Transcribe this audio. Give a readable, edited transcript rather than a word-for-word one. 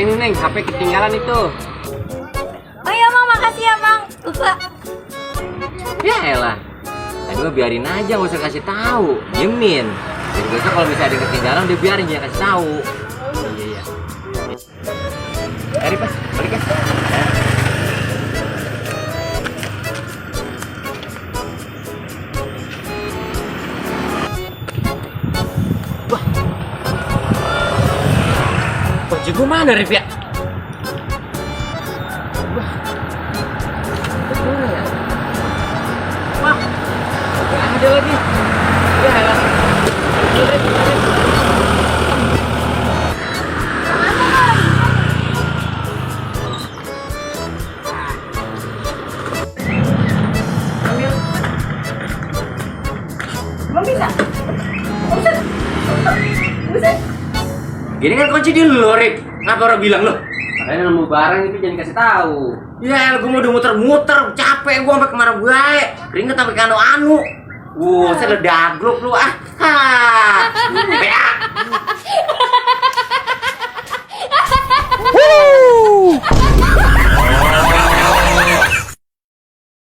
ini Neng, HP ketinggalan itu. Oh iya Bang, makasih ya Bang. Lupa. Ya elah. Tadi mah biarin aja, gak usah kasih tahu. Diemin. Jadi besok kalau misalnya ada yang ketinggalan, dia biarin jangan kasih tahu. Iya iya. Mari Pas, balik ya. Wah. Kunci gua mana, Rif ya? Wah. Mana ya? Wah. Gak ada lagi. Ya elah. Belum bisa. Buset. Buset. Gini kan kunci di lu, Rif. Kenapa orang bilang lu? Makanya nemu barang itu jangan kasih tahu. Ya elah, gua mau udah muter-muter, capek gua sampai kemana bae. Keringet sampai ke anu-anu. Saya udah daglok lu ah. Ha.